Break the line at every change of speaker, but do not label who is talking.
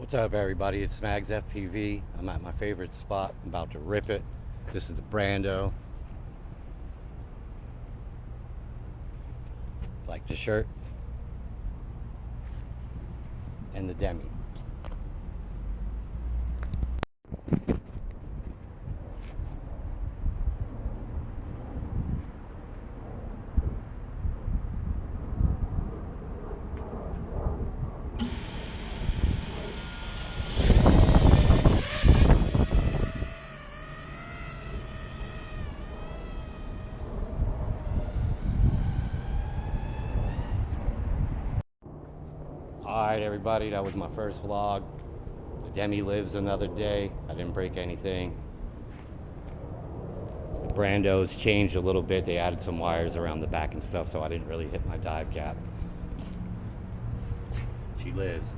What's up, everybody? It's Smags FPV. I'm at my favorite spot. I'm about to rip it. This is the Brando. Like the shirt and the Demi. Alright, everybody, that was my first vlog. The Demi lives another day. I didn't break anything. The Brando's changed a little bit. They added some wires around the back and stuff, so I didn't really hit my dive cap. She lives.